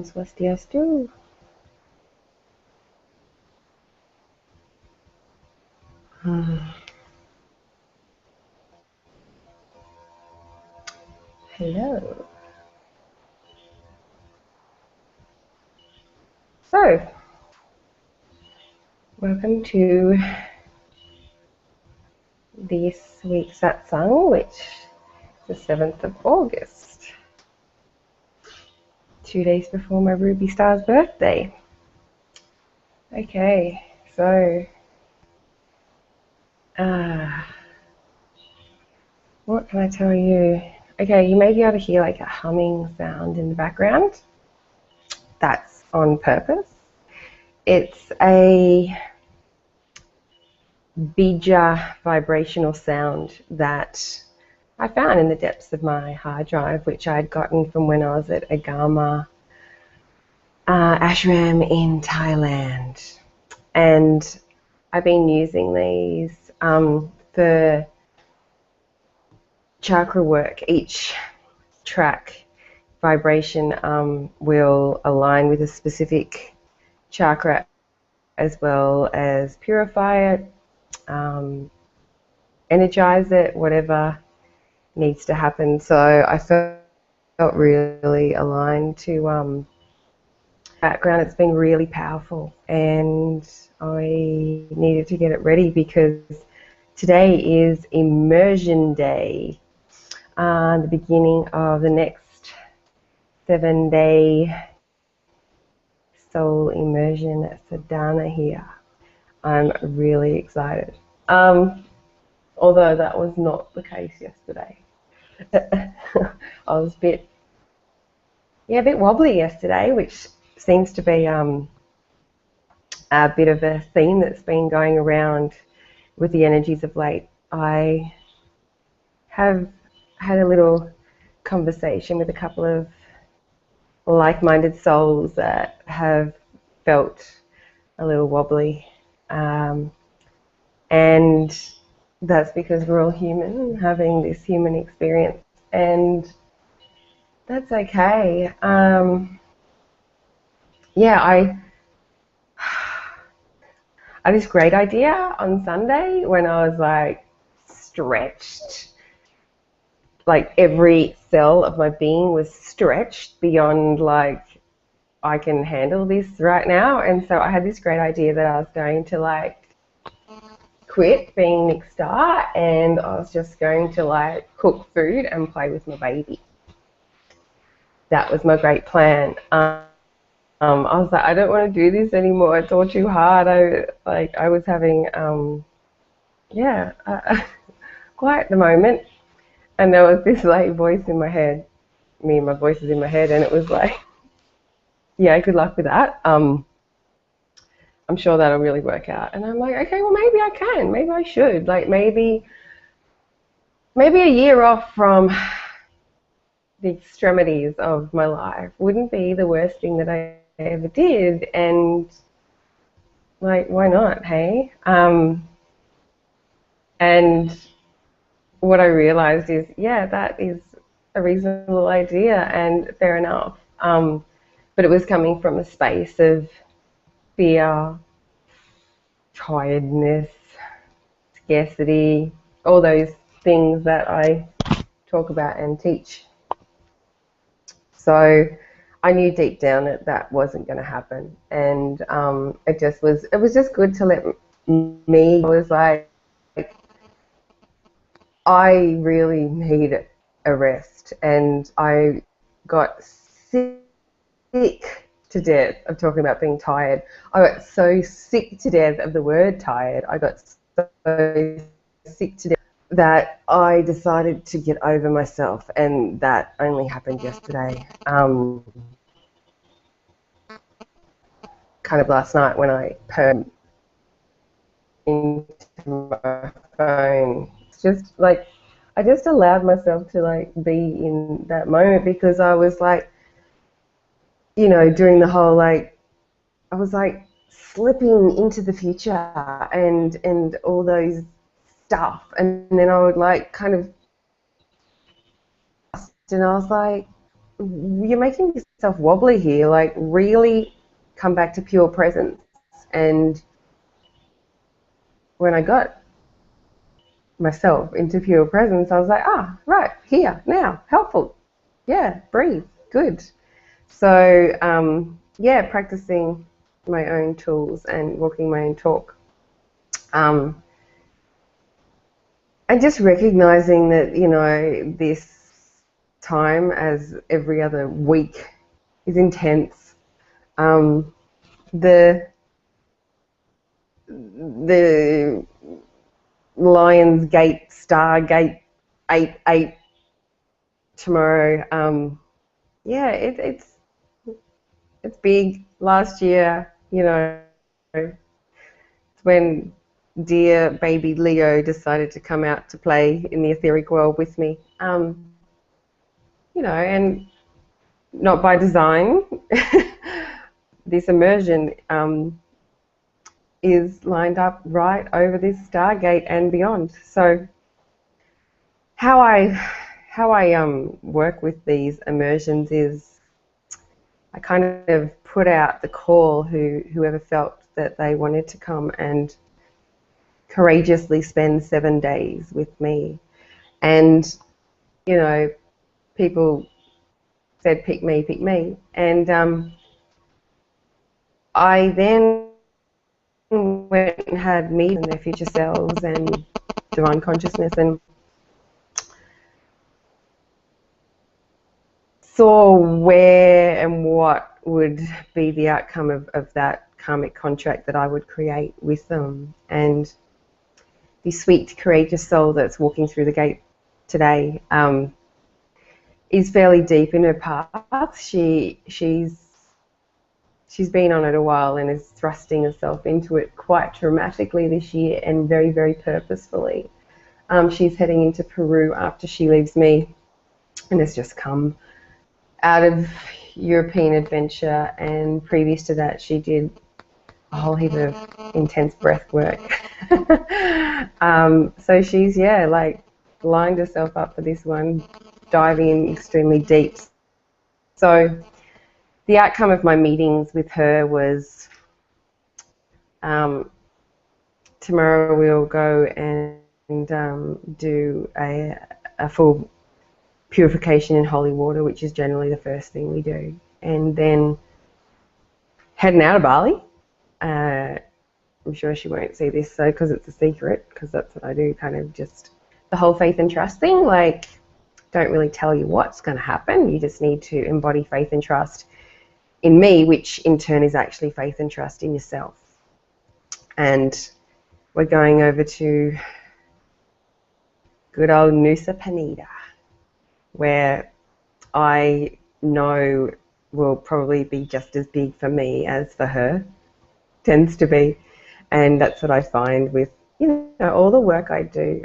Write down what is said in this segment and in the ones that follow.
Swastiastu. Hello. So, welcome to this week's Satsang, which is the 7th of August, 2 days before my Ruby Star's birthday. Okay, so what can I tell you? Okay, you may be able to hear like a humming sound in the background. That's on purpose. It's a bija vibrational sound that I found in the depths of my hard drive, which I'd gotten from when I was at Agama ashram in Thailand. And I've been using these for chakra work. Each track vibration will align with a specific chakra as well as purify it, energize it, whatever needs to happen. So I felt really aligned to background. It's been really powerful, and I needed to get it ready because today is Immersion Day, the beginning of the next 7-day soul immersion sadhana here. I'm really excited. Although that was not the case yesterday. I was a bit wobbly yesterday, which seems to be a bit of a theme that's been going around with the energies of late. I have had a little conversation with a couple of like-minded souls that have felt a little wobbly, and that's because we're all human, having this human experience, and that's okay. I had this great idea on Sunday when I was like stretched, like every cell of my being was stretched beyond like I can handle this right now. And so I had this great idea that I was going to like quit being NikStarr, and I was just going to like cook food and play with my baby. That was my great plan. I was like, I don't want to do this anymore. It's all too hard. I was having quite the moment, and there was this like voice in my head. Me and my voice is in my head, and it was like, yeah, good luck with that. I'm sure that'll really work out. And I'm like, okay, well maybe I can. Maybe I should. Like maybe a year off from the extremities of my life wouldn't be the worst thing that I ever did, and like, why not, hey? And what I realized is, yeah, that is a reasonable idea and fair enough. But it was coming from a space of fear, tiredness, scarcity, all those things that I talk about and teach. So I knew deep down that that wasn't going to happen, and it was just good to let me. I was like, I really need a rest, and I got sick to death of talking about being tired. I got so sick to death of the word tired. I got so sick to death that I decided to get over myself, and that only happened yesterday. Kind of last night when I purred into my phone. It's just like I just allowed myself to like be in that moment, because I was like, you know, doing the whole like, I was like slipping into the future and all those stuff, and then I would like kind of, and I was like, you're making yourself wobbly here, like really come back to pure presence. And when I got myself into pure presence, I was like, right, here, now, helpful, yeah, breathe, good. So yeah, practicing my own tools and walking my own talk. And just recognizing that, you know, this time, as every other week, is intense. The Lions Gate, Stargate 8 tomorrow. Yeah, it's big. Last year, you know, when dear baby Leo decided to come out to play in the etheric world with me. You know, and not by design. This immersion is lined up right over this Stargate and beyond. So how I work with these immersions is I kind of put out the call whoever felt that they wanted to come and courageously spend 7 days with me. And, you know, people said, pick me. And I then went and had meetings in their future selves and divine consciousness, and saw where and what would be the outcome of that karmic contract that I would create with them. And the sweet, courageous soul that's walking through the gate today is fairly deep in her path. She's been on it a while and is thrusting herself into it quite dramatically this year, and very, very purposefully. She's heading into Peru after she leaves me, and has just come out of European adventure, and previous to that she did a whole heap of intense breath work. So she's, yeah, like lined herself up for this one, diving in extremely deep. So the outcome of my meetings with her was tomorrow we'll go and do a full purification in holy water, which is generally the first thing we do. And then heading out of Bali. I'm sure she won't see this, so because it's a secret, because that's what I do, kind of just the whole faith and trust thing. Like, don't really tell you what's going to happen. You just need to embody faith and trust in me, which in turn is actually faith and trust in yourself. And we're going over to good old Nusa Penida, where I know will probably be just as big for me as for her, tends to be. And that's what I find with, you know, all the work I do,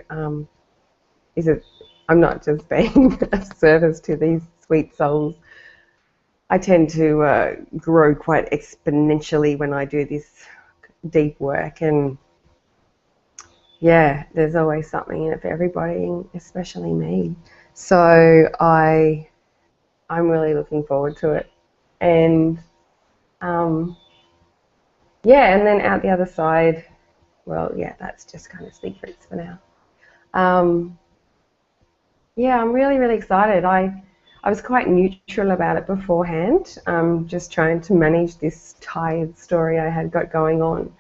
is that I'm not just being of service to these sweet souls. I tend to grow quite exponentially when I do this deep work, and yeah, there's always something in it for everybody, especially me. So I'm really looking forward to it. And yeah, and then out the other side, well, yeah, that's just kind of secrets for now. Yeah, I'm really, really excited. I was quite neutral about it beforehand, just trying to manage this tired story I had got going on.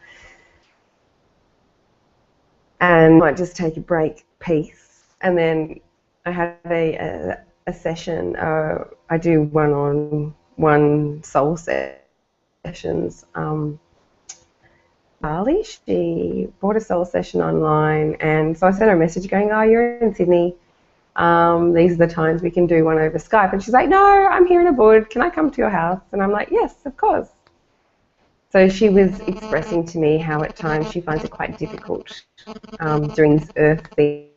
And I might just take a break, peace. And then I had a session. I do one-on-one soul sessions. Bali, she bought a soul session online, and so I sent her a message going, oh, you're in Sydney. These are the times we can do one over Skype. And she's like, no, I'm here in Ubud. Can I come to your house? And I'm like, yes, of course. So she was expressing to me how at times she finds it quite difficult during this earth thing,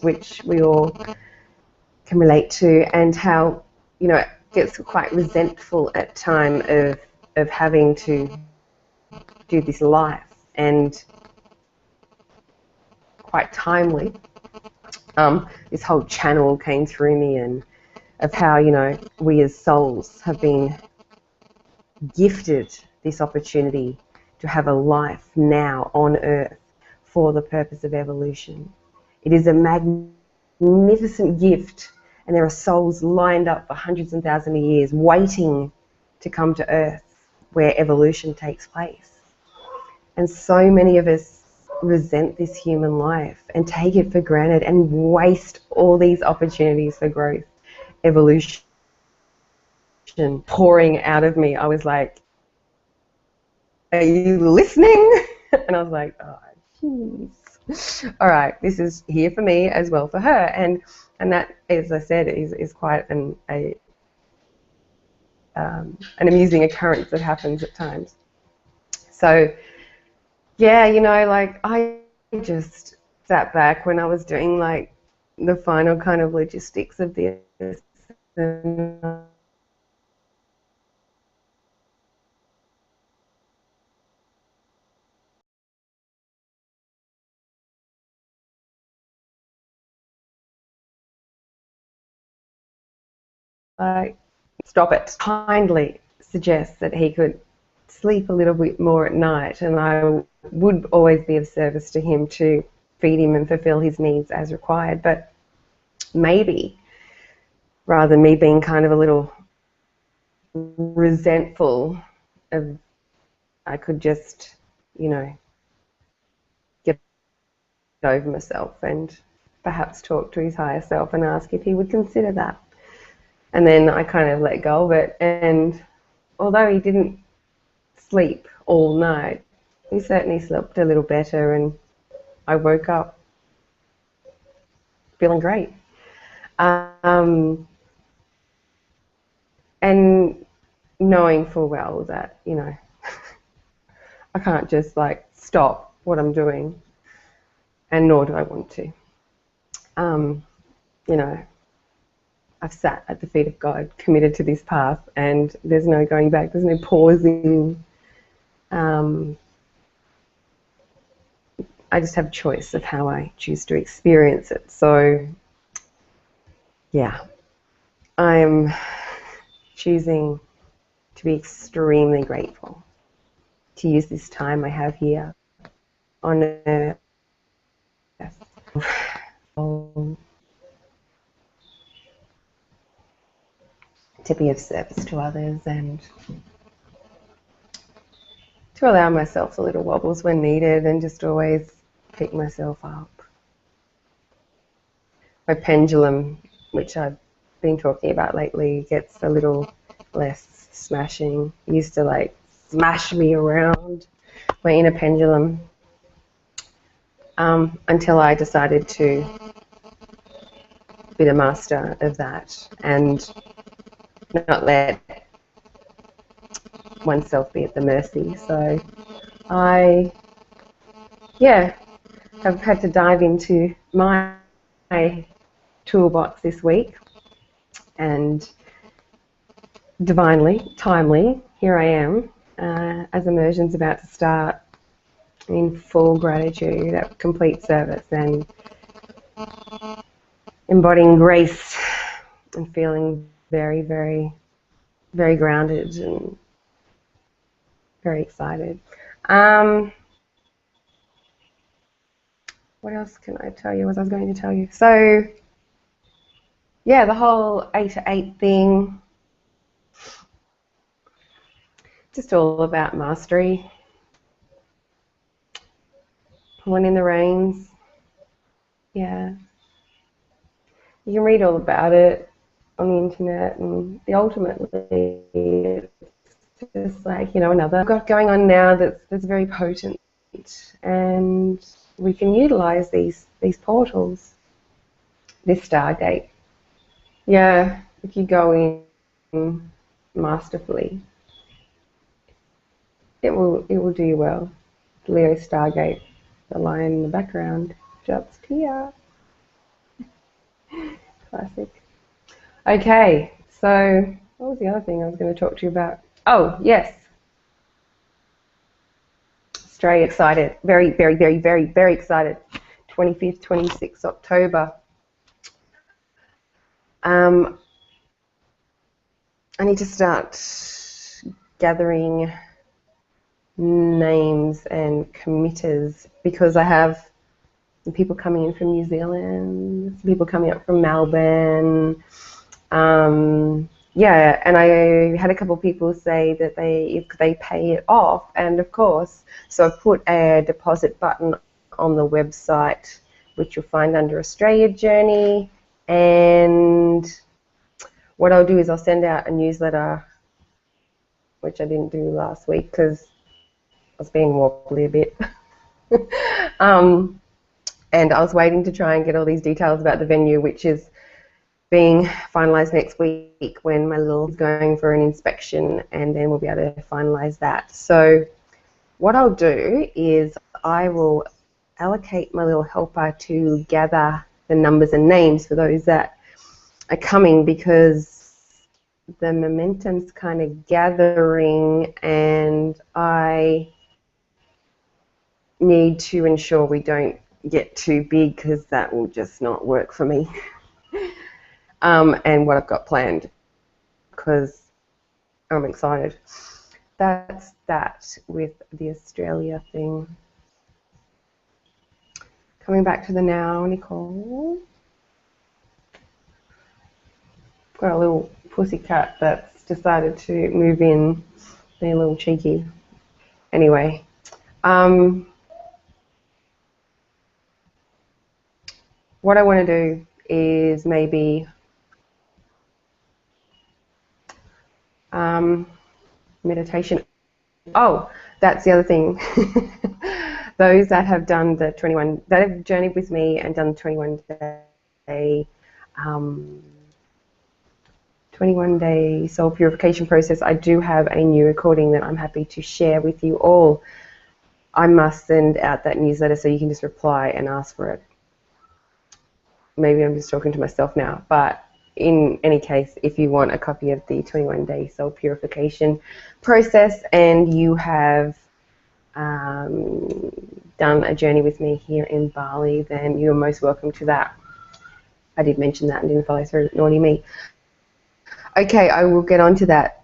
which we all can relate to, and how, you know, it gets quite resentful at time of having to do this life. And quite timely, this whole channel came through me, and of how, you know, we as souls have been gifted this opportunity to have a life now on Earth for the purpose of evolution. It is a magnificent gift, and there are souls lined up for hundreds and thousands of years waiting to come to Earth where evolution takes place. And so many of us resent this human life and take it for granted and waste all these opportunities for growth, evolution pouring out of me. I was like, are you listening? And I was like, oh, jeez. All right, this is here for me as well for her. And that, as I said, is quite an amusing occurrence that happens at times. So, yeah, you know, like I just sat back when I was doing like the final kind of logistics of this, and like, stop it. Kindly suggest that he could sleep a little bit more at night, and I would always be of service to him to feed him and fulfill his needs as required. But maybe, rather than me being kind of a little resentful of, I could just, you know, get over myself and perhaps talk to his higher self and ask if he would consider that. And then I kind of let go of it, and although he didn't sleep all night, he certainly slept a little better, and I woke up feeling great. And knowing full well that, you know, I can't just like stop what I'm doing, and nor do I want to. You know, I've sat at the feet of God, committed to this path, and there's no going back, there's no pausing. I just have choice of how I choose to experience it. So, yeah, I'm choosing to be extremely grateful to use this time I have here on Earth to be of service to others, and to allow myself a little wobbles when needed, and just always pick myself up. My pendulum, which I've been talking about lately, gets a little less smashing. It used to like smash me around, my inner pendulum, until I decided to be the master of that and not let oneself be at the mercy. So I, have had to dive into my toolbox this week, and divinely, timely, here I am, as Immersions about to start, in full gratitude, at complete service, and embodying grace and feeling very, very, very grounded and very excited. What else can I tell you? What I was going to tell you? So, yeah, the whole 8 to 8 thing, just all about mastery, pulling in the reins. Yeah. You can read all about it on the internet, and ultimately it's just like, you know, another got going on now that's very potent, and we can utilize these portals, this Stargate. Yeah, if you go in masterfully, it will do you well. Leo Stargate, the lion in the background, just here. Classic. Okay, so what was the other thing I was going to talk to you about? Oh, yes. Australia, excited. Very, very, very, very, very excited. 25th, 26th October. I need to start gathering names and committers because I have people coming in from New Zealand, people coming up from Melbourne. Yeah, and I had a couple of people say that if they pay it off, and of course, so I put a deposit button on the website, which you'll find under Australia Journey, and what I'll do is I'll send out a newsletter, which I didn't do last week because I was being wobbly a bit. And I was waiting to try and get all these details about the venue, which is being finalised next week when my little is going for an inspection, and then we'll be able to finalise that. So what I'll do is I will allocate my little helper to gather the numbers and names for those that are coming, because the momentum's kind of gathering and I need to ensure we don't get too big, because that will just not work for me. And what I've got planned, because I'm excited. That's that with the Australia thing. Coming back to the now, Nicole. Got a little pussycat that's decided to move in, being a little cheeky. Anyway, what I want to do is maybe meditation. Oh, that's the other thing. Those that have done the 21, that have journeyed with me and done the 21-day soul purification process, I do have a new recording that I'm happy to share with you all. I must send out that newsletter so you can just reply and ask for it. Maybe I'm just talking to myself now, but in any case, if you want a copy of the 21-day soul purification process and you have done a journey with me here in Bali, then you're most welcome to that. I did mention that and didn't follow through. Naughty me. Okay, I will get on to that.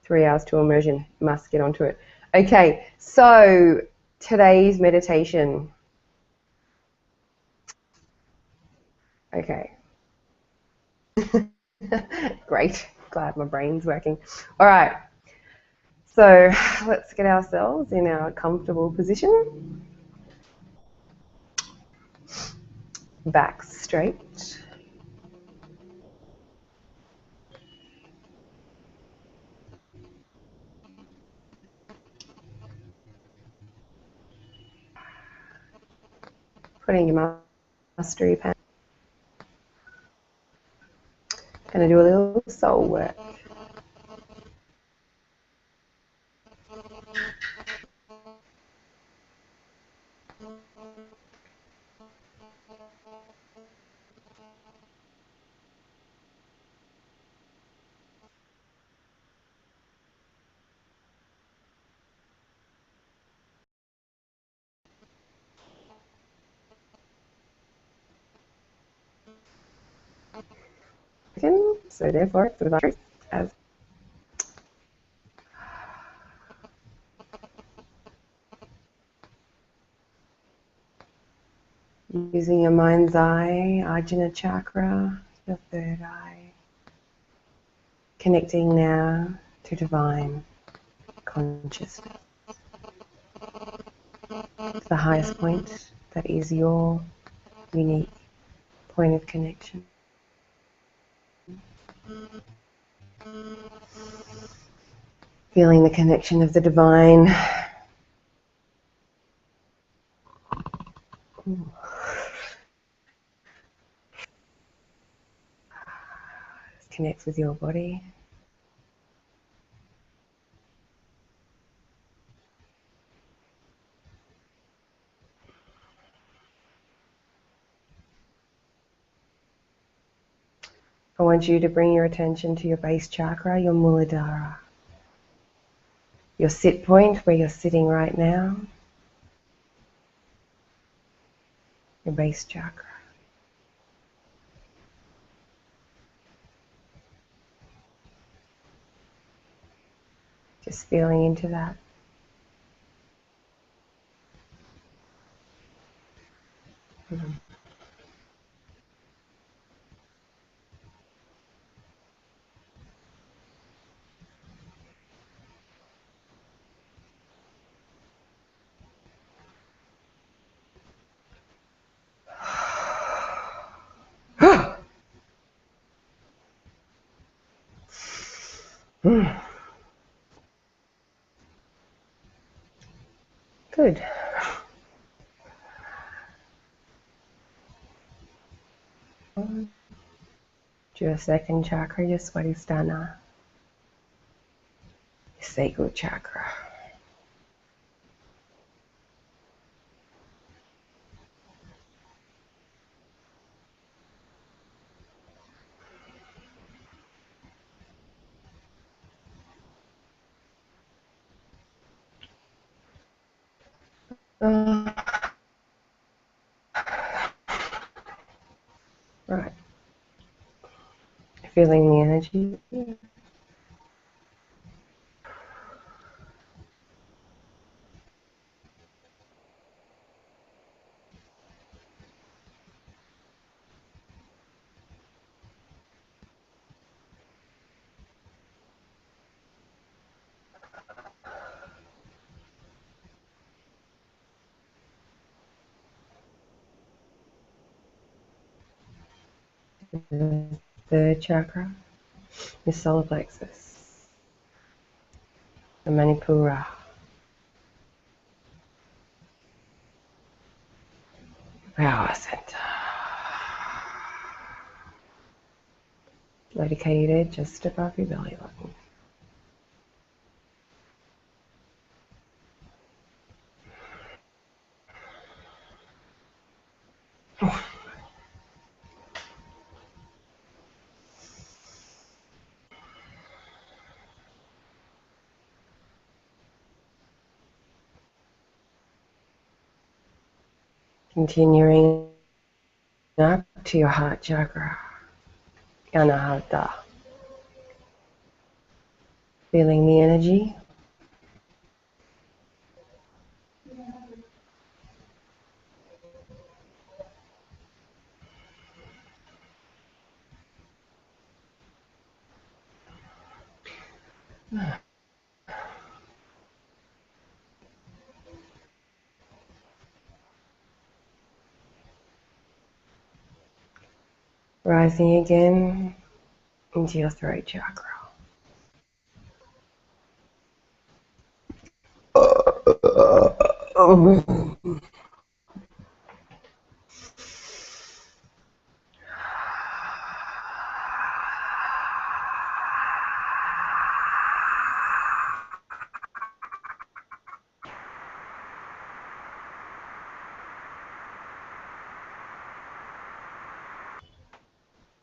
3 hours to immersion. Must get onto it. Okay, so today's meditation. Okay. Great. Glad my brain's working. All right. So let's get ourselves in our comfortable position. Back straight. Putting your mastery pen. Going to do a little soul work. So therefore, it's the truth as using your mind's eye, Ajna chakra, your third eye, connecting now to divine consciousness, the highest point that is your unique point of connection. Feeling the connection of the divine. Connects with your body. I want you to bring your attention to your base chakra, your Muladhara. your sit point where you're sitting right now, your base chakra. Just feeling into that. Good. Your second chakra, your Swadhisthana, your sacral chakra. Right. Feeling the energy. The third chakra, your solar plexus, the Manipura, power center, located just above your belly button. Continuing up to your heart chakra, Anahata. Feeling the energy. Rising again into your throat chakra.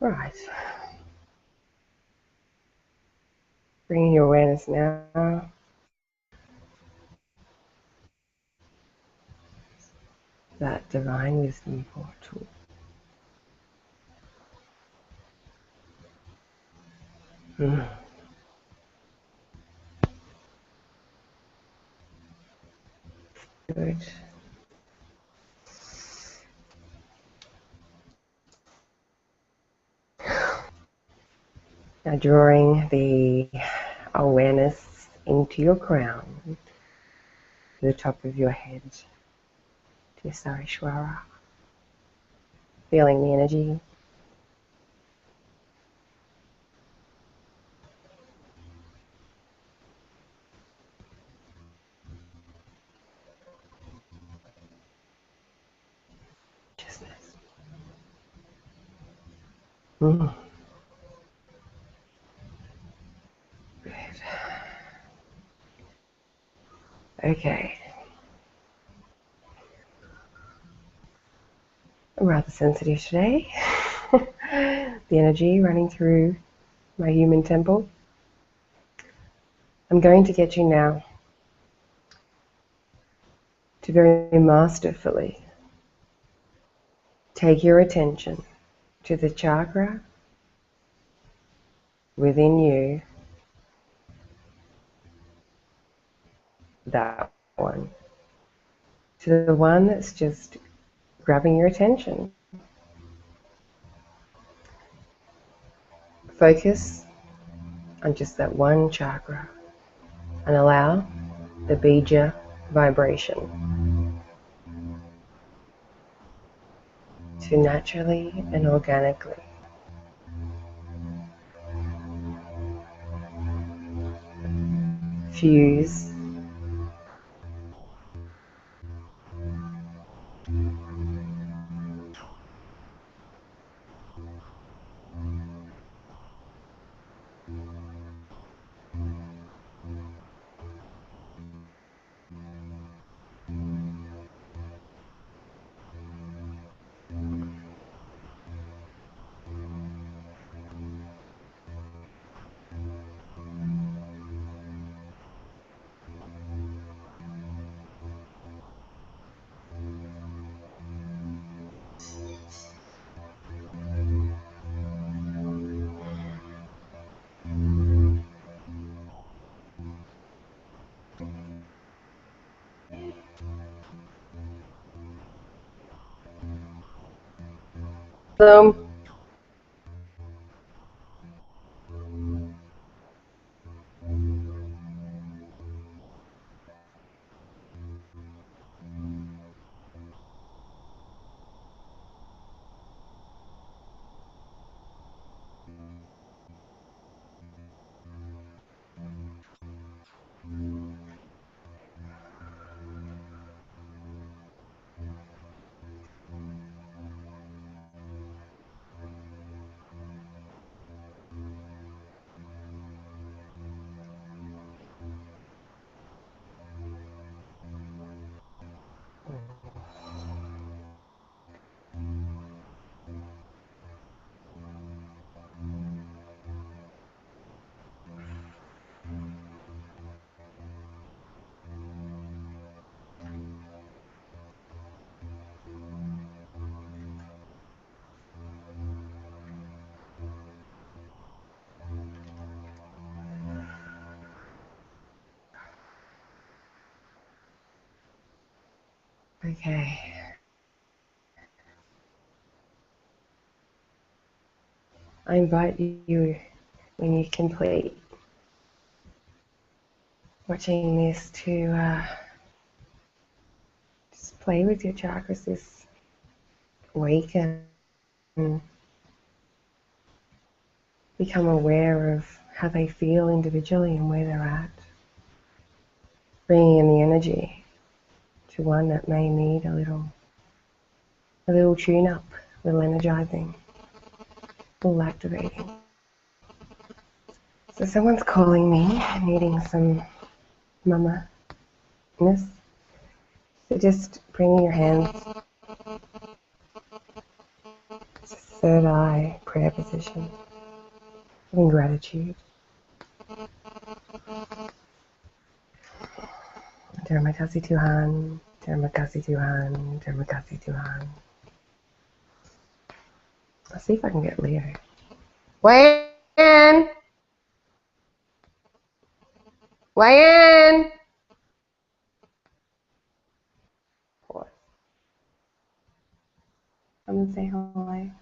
Right. Bringing your awareness now that divine wisdom portal. Good. Now drawing the awareness into your crown, to the top of your head, to your Sarishwara. Feeling the energy. Consciousness. Good. Okay. I'm rather sensitive today. The energy running through my human temple. I'm going to get you now to very masterfully take your attention to the chakra within you, that one, to the one that's just grabbing your attention. Focus on just that one chakra and allow the bija vibration to naturally and organically fuse them. Okay. I invite you, when you complete watching this, to just play with your chakras this week and become aware of how they feel individually and where they're at. Bringing in the energy to one that may need a little tune-up, a little energizing, a little activating. So someone's calling me, needing some mama-ness. So just bringing your hands to third eye prayer position, in gratitude. Terima kasih Tuhan, terima kasih Tuhan, terima kasih Tuhan. I'll see if I can get Leo. Wayan! Wayan! Pause. Come and say hi.